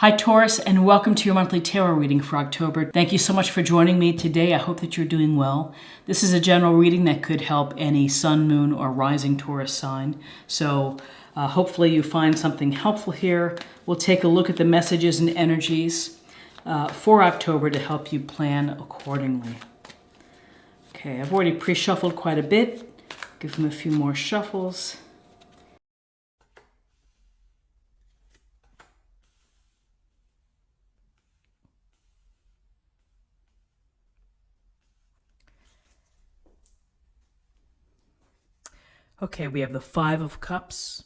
Hi Taurus, and welcome to your monthly tarot reading for October. Thank you so much for joining me today. I hope that you're doing well. This is a general reading that could help any sun, moon, or rising Taurus sign. So hopefully you find something helpful here. We'll take a look at the messages and energies for October to help you plan accordingly. Okay, I've already pre-shuffled quite a bit. Give them a few more shuffles. Okay, we have the Five of Cups.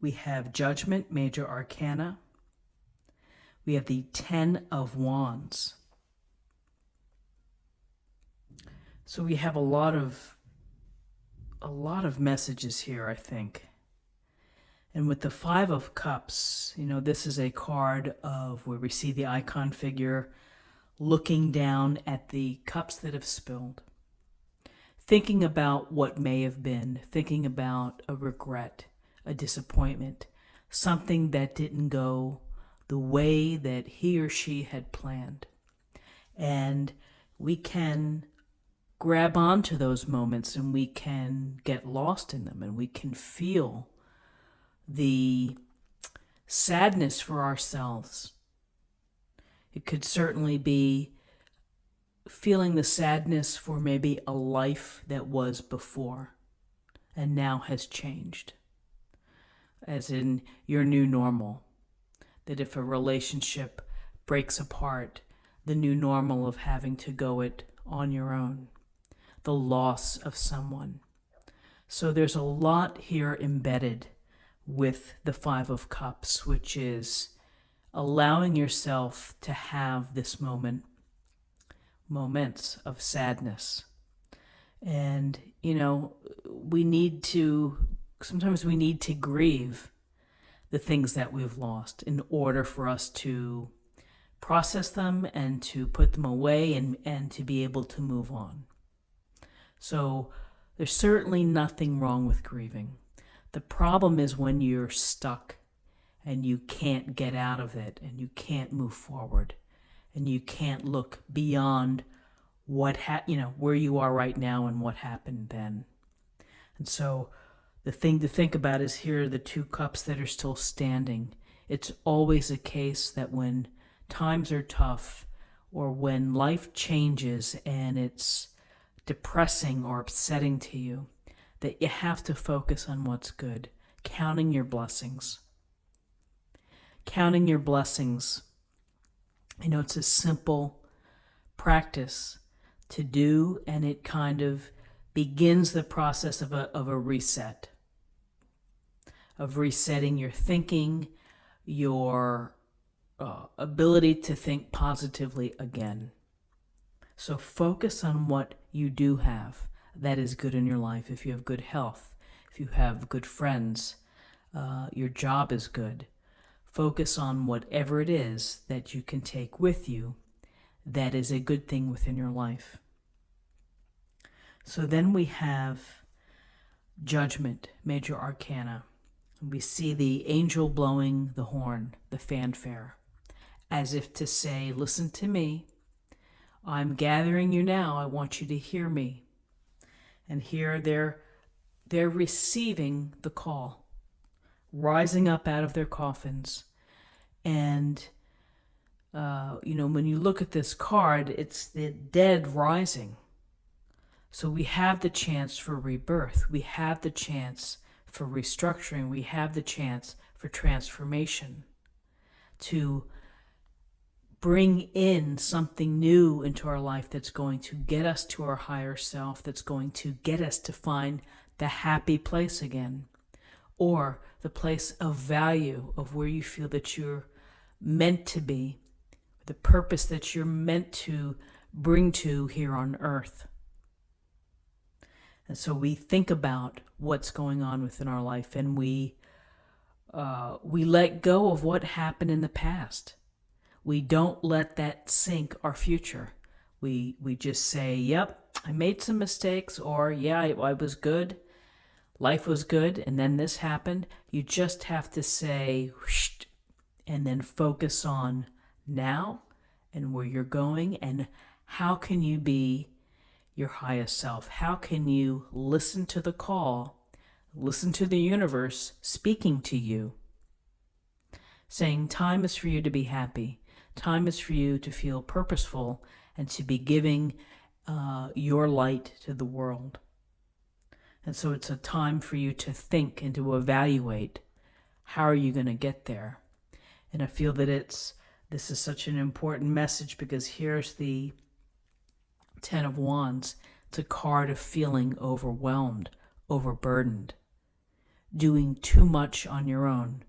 We have Judgment, Major Arcana. We have the Ten of Wands. So we have a lot of messages here, I think. And with the Five of Cups, you know, this is a card of where we see the icon figure looking down at the cups that have spilled. Thinking about what may have been, thinking about a regret, a disappointment, something that didn't go the way that he or she had planned. And we can grab onto those moments and we can get lost in them and we can feel the sadness for ourselves. It could certainly be feeling the sadness for maybe a life that was before and now has changed. As in your new normal. That if a relationship breaks apart, the new normal of having to go it on your own. The loss of someone. So there's a lot here embedded with the Five of Cups, which is allowing yourself to have this moments of sadness. And, you know, sometimes we need to grieve the things that we've lost in order for us to process them and to put them away and to be able to move on. So there's certainly nothing wrong with grieving. The problem is when you're stuck and you can't get out of it and you can't move forward. And you can't look beyond where you are right now and what happened then. And so the thing to think about is here are the two cups that are still standing. It's always a case that when times are tough or when life changes and it's depressing or upsetting to you, that you have to focus on what's good, counting your blessings. Counting your blessings. You know, it's a simple practice to do, and it kind of begins the process of a reset, of resetting your thinking, your ability to think positively again. So focus on what you do have that is good in your life. If you have good health, if you have good friends, your job is good. Focus on whatever it is that you can take with you that is a good thing within your life. So then we have Judgment, Major Arcana. We see the angel blowing the horn, the fanfare, as if to say, listen to me. I'm gathering you now. I want you to hear me. And here they're receiving the call. Rising up out of their coffins. And, when you look at this card, it's the dead rising. So we have the chance for rebirth. We have the chance for restructuring. We have the chance for transformation. To bring in something new into our life that's going to get us to our higher self, that's going to get us to find the happy place again. Or the place of value of where you feel that you're meant to be, the purpose that you're meant to bring to here on earth. And so we think about what's going on within our life, and we let go of what happened in the past. We don't let that sink our future. We just say, yep, I made some mistakes, or yeah, I was good. Life was good, and then this happened. You just have to say, whoosh, and then focus on now and where you're going, and how can you be your highest self? How can you listen to the call, listen to the universe speaking to you, saying time is for you to be happy, time is for you to feel purposeful, and to be giving your light to the world. And so it's a time for you to think and to evaluate, how are you going to get there? And I feel that this is such an important message, because here's the Ten of Wands. It's a card of feeling overwhelmed, overburdened, doing too much on your own.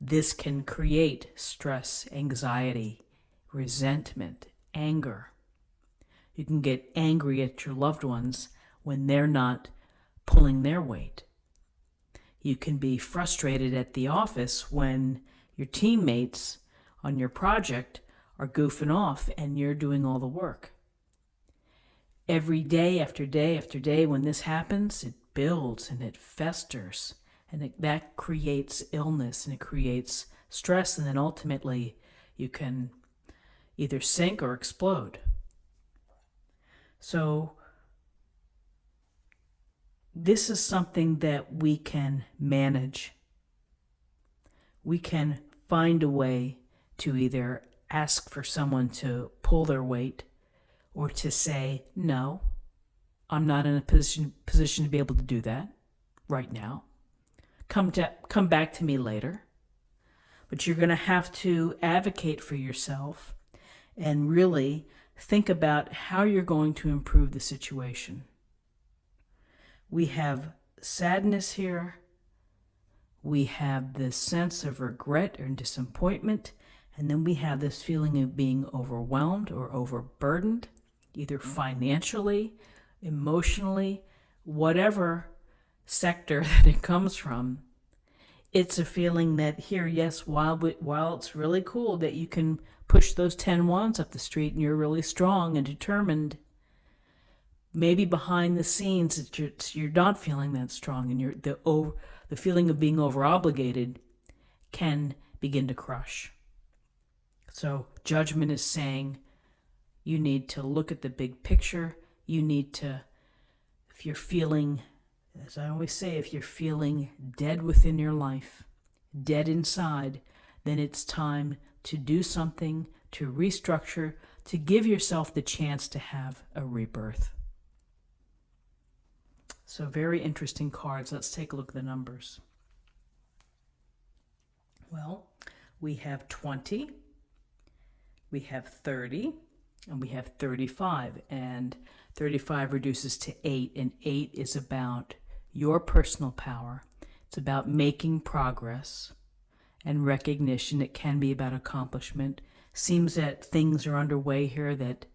This can create stress, anxiety, resentment, anger. You can get angry at your loved ones when they're not pulling their weight. You can be frustrated at the office when your teammates on your project are goofing off and you're doing all the work. Every day after day after day, when this happens, it builds and it festers, and that creates illness, and it creates stress, and then ultimately you can either sink or explode. So this is something that we can manage. We can find a way to either ask for someone to pull their weight, or to say, no, I'm not in a position to be able to do that right now. Come back to me later. But you're going to have to advocate for yourself and really think about how you're going to improve the situation. We have sadness here. We have this sense of regret and disappointment. And then we have this feeling of being overwhelmed or overburdened, either financially, emotionally, whatever sector that it comes from. It's a feeling that here, yes, while it's really cool that you can push those 10 wands up the street and you're really strong and determined, maybe behind the scenes you're not feeling that strong, and the feeling of being over-obligated can begin to crush. So judgment is saying you need to look at the big picture. You need to, if you're feeling, as I always say, if you're feeling dead within your life, dead inside, then it's time to do something, to restructure, to give yourself the chance to have a rebirth. So very interesting cards. Let's take a look at the numbers. Well, we have 20, we have 30, and we have 35. And 35 reduces to 8, and 8 is about your personal power. It's about making progress and recognition. It can be about accomplishment. Seems that things are underway here that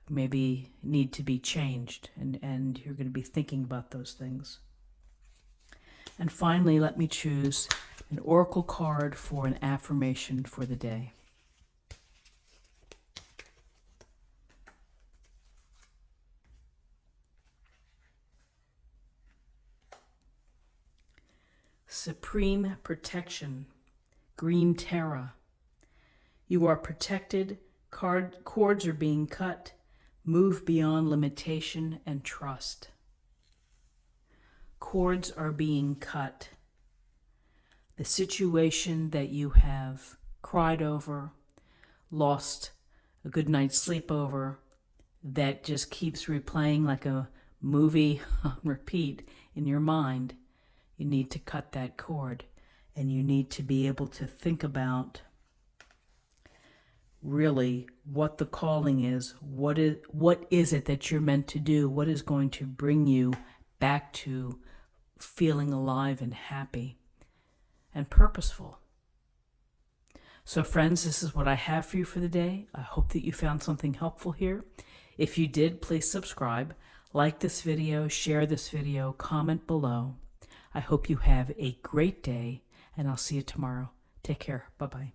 maybe need to be changed, and you're going to be thinking about those things. And finally, let me choose an oracle card for an affirmation for the day. Supreme protection, green Terra. You are protected, cords are being cut, move beyond limitation and trust. Cords are being cut. The situation that you have cried over, lost a good night's sleep over, that just keeps replaying like a movie on repeat in your mind, you need to cut that cord, and you need to be able to think about really what the calling is. What is it that you're meant to do? What is going to bring you back to feeling alive and happy and purposeful? So friends, this is what I have for you for the day. I hope that you found something helpful here. If you did, please subscribe, like this video, share this video, comment below. I hope you have a great day, and I'll see you tomorrow. Take care. Bye-bye.